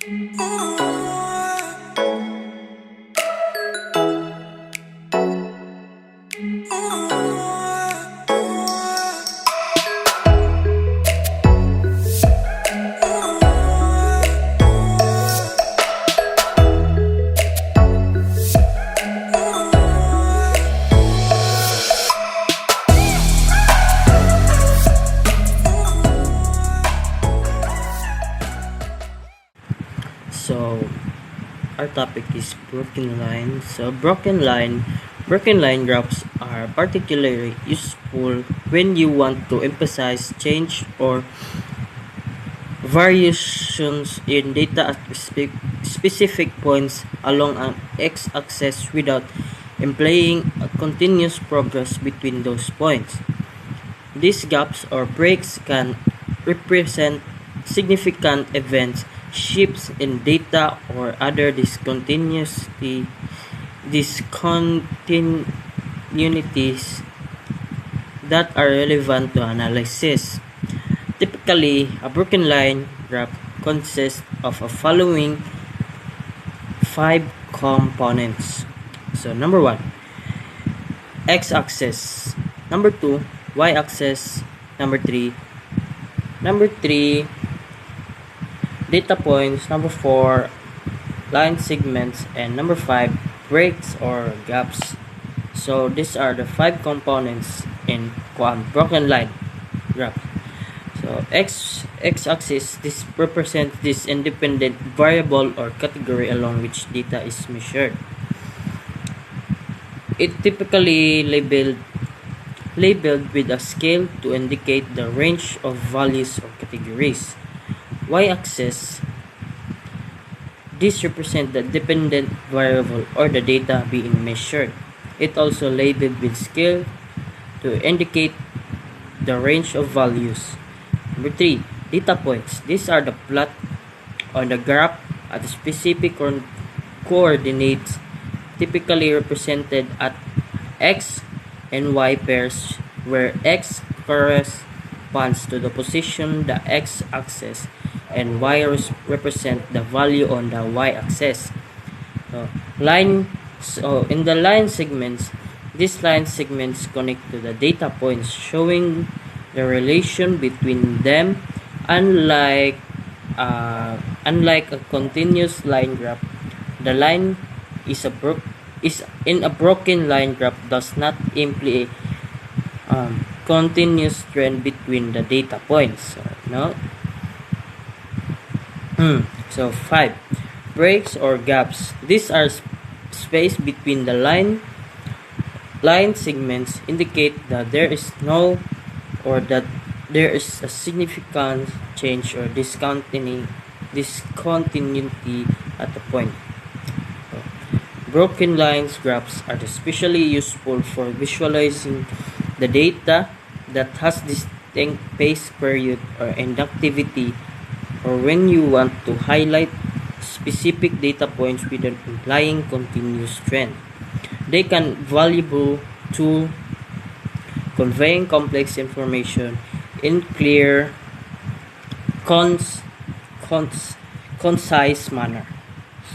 So our topic is broken line. So broken line graphs are particularly useful when you want to emphasize change or variations in data at specific points along an x-axis without implying a continuous progress between those points. These gaps or breaks can represent significant events, shifts in data, or other discontinuities that are relevant to analysis. Typically, a broken line graph consists of the following 5 components. So number 1, x-axis. Number 2, y-axis. Number 3, data points. Number 4, line segments. And number 5, breaks or gaps. So these are the 5 components in broken line graph. So x-axis, this represents this independent variable or category along which data is measured. It typically labeled with a scale to indicate the range of values or categories. Y-axis, this represents the dependent variable or the data being measured. It also labeled with scale to indicate the range of values. Number 3, data points. These are the plot on the graph at specific coordinates, typically represented at x and y pairs, where x corresponds to the position the x-axis and y represent the value on the y-axis. In the line segments, these line segments connect to the data points, showing the relation between them. Unlike a continuous line graph, the line in a broken line graph does not imply a continuous trend between the data points. So 5, breaks or gaps. These are space between the line segments, indicate that there is a significant change or discontinuity at the point. Broken lines graphs are especially useful for visualizing the data that has distinct phase period or inductivity, or when you want to highlight specific data points without implying continuous trend. They can be valuable to conveying complex information in clear, concise manner.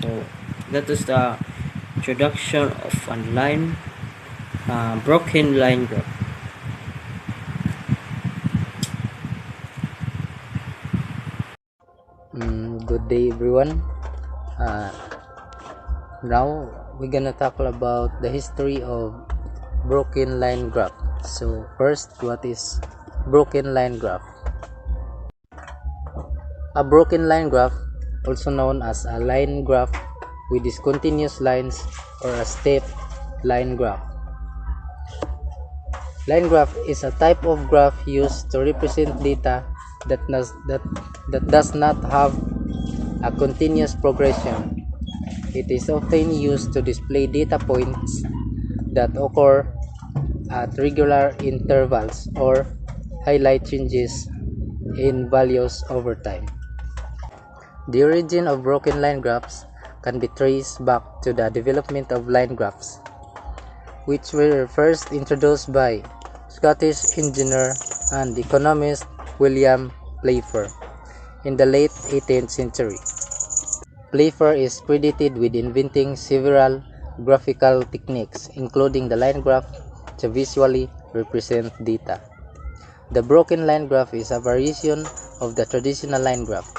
So that is the introduction of a broken line graph. Good day, everyone. Now we're gonna talk about the history of broken line graph. So first, what is broken line graph? A broken line graph, also known as a line graph with discontinuous lines or a step line graph. Line graph is a type of graph used to represent data that does not have a continuous progression. It is often used to display data points that occur at regular intervals or highlight changes in values over time. The origin of broken line graphs can be traced back to the development of line graphs, which were first introduced by Scottish engineer and economist William Playfair in the late 18th century. Playfair is credited with inventing several graphical techniques, including the line graph, to visually represent data. The broken line graph is a variation of the traditional line graph.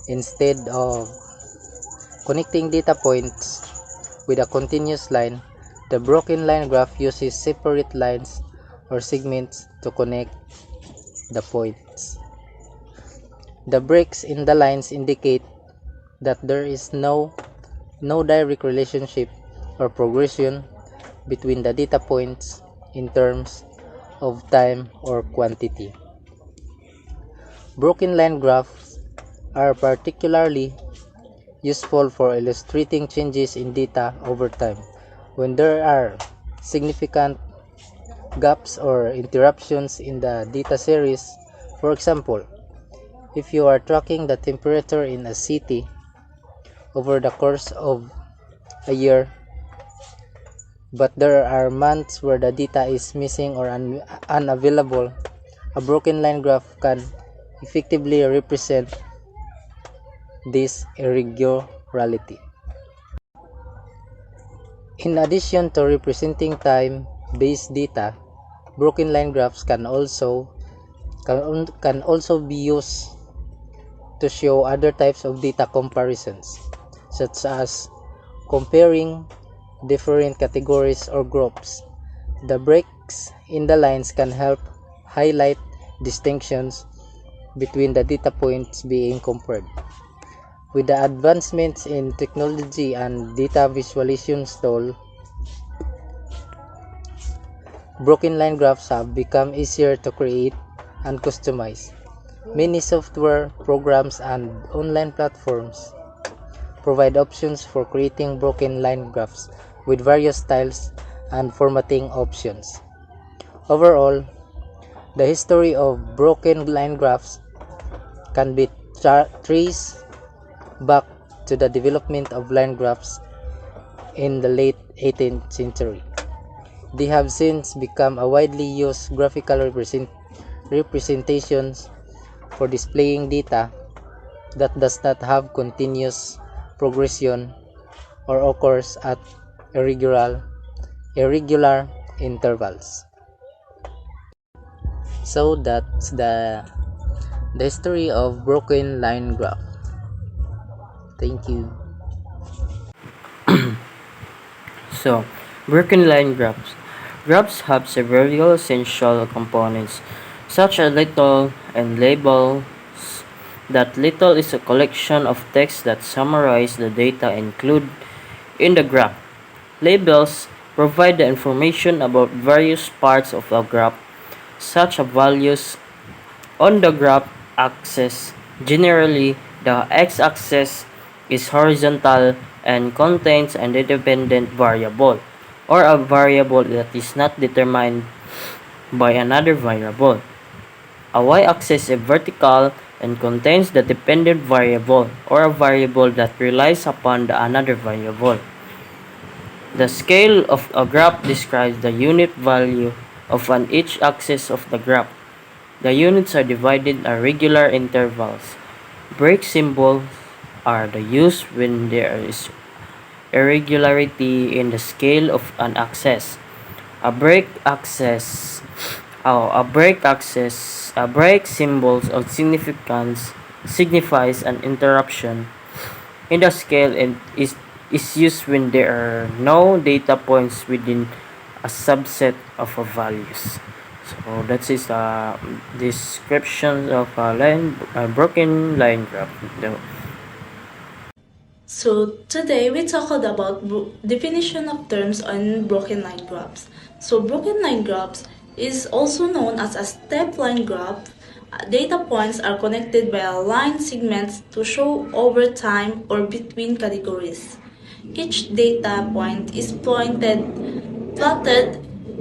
Instead of connecting data points with a continuous line, the broken line graph uses separate lines or segments to connect the points. The breaks in the lines indicate that there is no direct relationship or progression between the data points in terms of time or quantity. Broken line graphs are particularly useful for illustrating changes in data over time. When there are significant gaps or interruptions in the data series, for example, if you are tracking the temperature in a city over the course of a year, but there are months where the data is missing or unavailable, a broken line graph can effectively represent this irregularity. In addition to representing time-based data, broken line graphs can also be used to show other types of data comparisons, such as comparing different categories or groups. The breaks in the lines can help highlight distinctions between the data points being compared. With the advancements in technology and data visualization tools, broken line graphs have become easier to create and customize. Many software programs and online platforms provide options for creating broken line graphs with various styles and formatting options. Overall, the history of broken line graphs can be traced back to the development of line graphs in the late 18th century. They have since become a widely used graphical representations for displaying data that does not have continuous progression or occurs at irregular intervals. So that's the history of broken line graph. Thank you. So, broken line graphs. Graphs have several essential components, such as title and labels. That title is a collection of text that summarize the data included in the graph. Labels provide the information about various parts of the graph, such as values on the graph axis. Generally, the x-axis is horizontal and contains an independent variable, or a variable that is not determined by another variable. A y-axis is vertical and contains the dependent variable, or a variable that relies upon another variable. The scale of a graph describes the unit value of each axis of the graph. The units are divided at regular intervals. Break symbols are used when there is irregularity in the scale of an axis. A break symbol of significance signifies an interruption in the scale and is used when there are no data points within a subset of values. So that is the description of a broken line graph. So today we talked about definition of terms on broken line graphs. So broken line graphs is also known as a step line graph. Data points are connected by a line segments to show over time or between categories. Each data point is plotted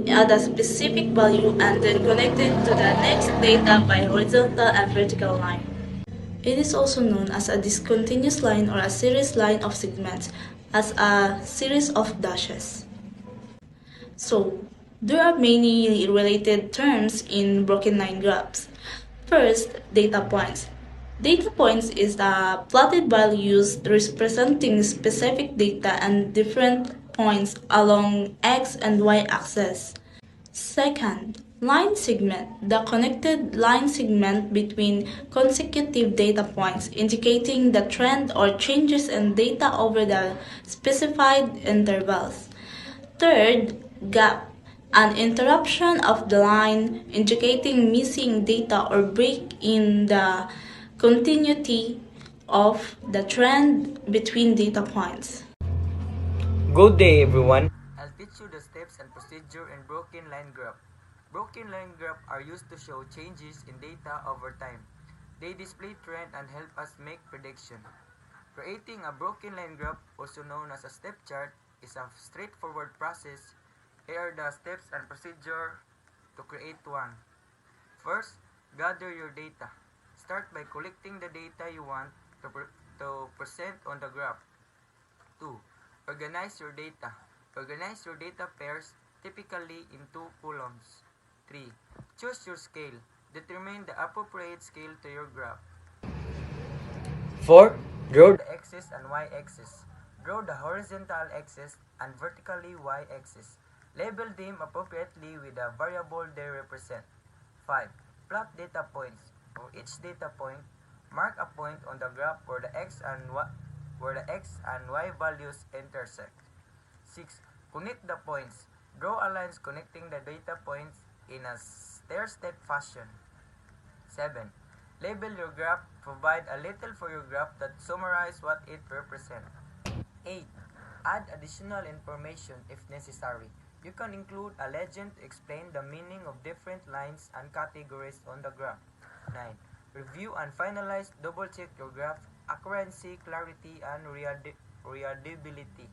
at a specific value and then connected to the next data by horizontal and vertical line. It is also known as a discontinuous line or a series line of segments as a series of dashes. So, there are many related terms in broken line graphs. First, data points. Data points is the plotted values representing specific data and different points along x and y axes. Second, line segment, the connected line segment between consecutive data points indicating the trend or changes in data over the specified intervals. Third, gap, an interruption of the line indicating missing data or break in the continuity of the trend between data points. Good day, everyone. I'll teach you the steps and procedure in broken line graph. Broken line graph are used to show changes in data over time. They display trend and help us make prediction. Creating a broken line graph, also known as a step chart, is a straightforward process. Here are the steps and procedure to create one. First, gather your data. Start by collecting the data you want to present on the graph. 2. Organize your data. Organize your data pairs, typically in 2 columns. 3. Choose your scale. Determine the appropriate scale to your graph. 4. Draw the axis and y-axis. Draw the horizontal axis and vertically y-axis. Label them appropriately with the variable they represent. 5. Plot data points. For each data point, mark a point on the graph where the x and y values intersect. 6. Connect the points. Draw a lines connecting the data points in a stair-step fashion. 7. Label your graph. Provide a label for your graph that summarizes what it represents. 8. Add additional information if necessary. You can include a legend to explain the meaning of different lines and categories on the graph. 9. Review and finalize. Double-check your graph accuracy, clarity, and readability.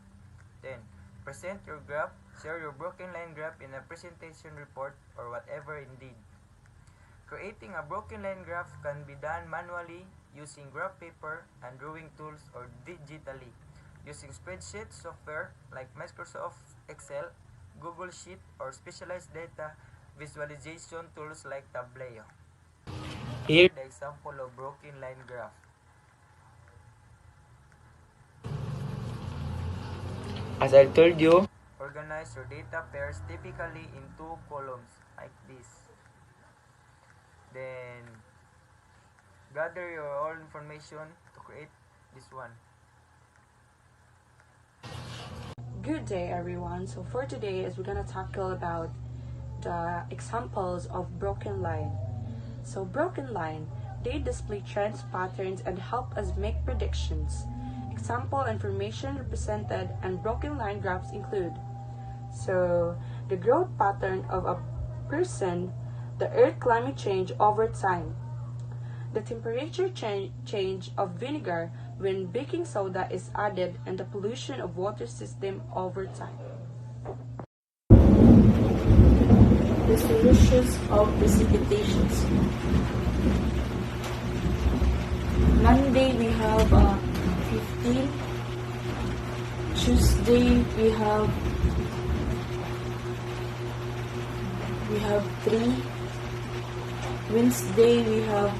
10. Present your graph. Share your broken line graph in a presentation report or whatever indeed. Creating a broken line graph can be done manually using graph paper and drawing tools or digitally using spreadsheet software like Microsoft Excel, Google Sheet, or specialized data visualization tools like Tableau. Here the example of broken line graph. As I told you, organize your data pairs typically in 2 columns like this. Then gather your all information to create this one. Good day everyone. So for today is we're gonna tackle about the examples of broken line. So broken line, they display trends, patterns, and help us make predictions. Example information represented and broken line graphs include. So the growth pattern of a person, the earth climate change over time, the temperature change of vinegar when baking soda is added, and the pollution of water system over time. The solutions of precipitations. Monday we have 15. Tuesday we have 3. Wednesday we have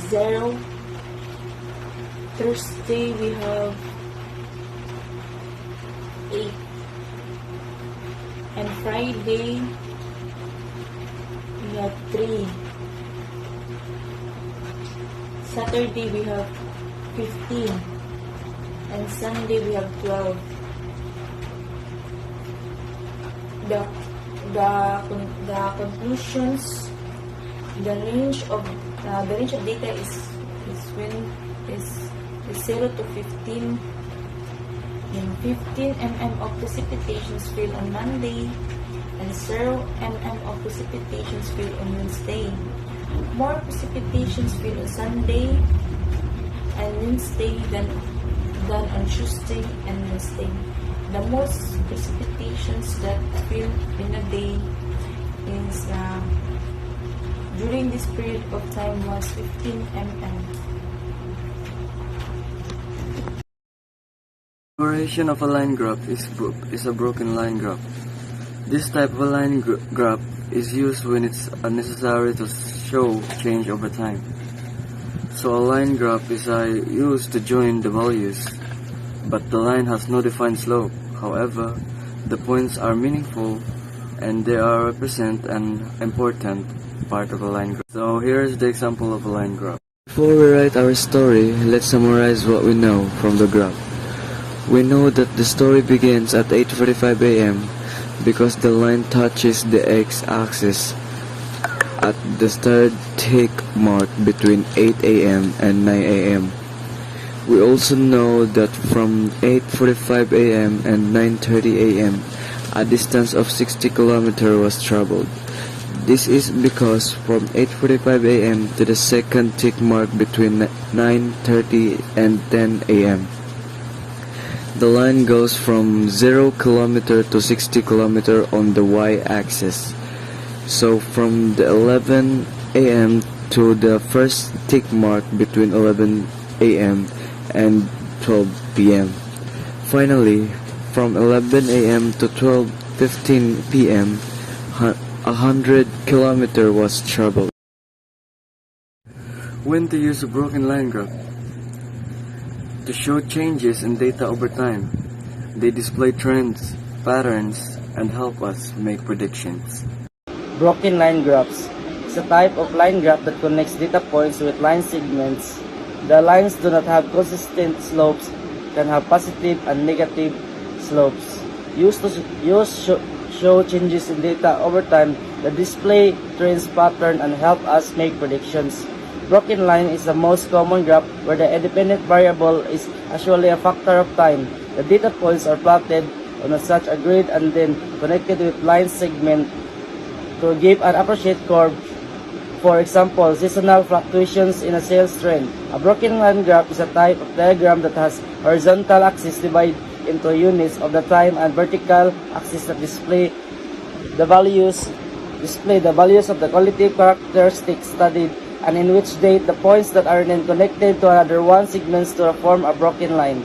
0. Thursday we have 8. And Friday we have 3. Saturday we have 15. And Sunday we have 12. The conclusions, the range of data is 0 to 15. And 15 mm of precipitations fell on Monday, and 0 mm of precipitations fell on Wednesday. More precipitations fell on Sunday and Wednesday than on Tuesday and Wednesday. The most precipitations that fell in a day is during this period of time was 15 mm. Operation of a line graph is a broken line graph. This type of a line graph is used when it's unnecessary to show change over time. So a line graph is used to join the values, but the line has no defined slope. However, the points are meaningful and they are represent an important part of a line graph. So here is the example of a line graph. Before we write our story, let's summarize what we know from the graph. We know that the story begins at 8:45 a.m. because the line touches the x-axis at the third tick mark between 8 a.m. and 9 a.m. We also know that from 8:45 a.m. and 9:30 a.m. a distance of 60 km was traveled. This is because from 8:45 a.m. to the second tick mark between 9:30 and 10 a.m. the line goes from 0 km to 60 km on the y-axis. So from the 11 a.m. to the first tick mark between 11 a.m. and 12 p.m. Finally, from 11 a.m. to 12:15 p.m. 100 km was traveled. When to use a broken line graph? To show changes in data over time. They display trends, patterns, and help us make predictions. Broken line graphs is a type of line graph that connects data points with line segments. The lines do not have consistent slopes, can have positive and negative slopes. Used to show changes in data over time that display trends, pattern, and help us make predictions. Broken line is the most common graph where the independent variable is actually a factor of time. The data points are plotted on such a grid and then connected with line segment to give an approximate curve. For example, seasonal fluctuations in a sales trend. A broken line graph is a type of diagram that has horizontal axis divided into units of the time and vertical axis that display the values of the qualitative characteristics studied, and in which date the points that are then connected to another one segments to form a broken line.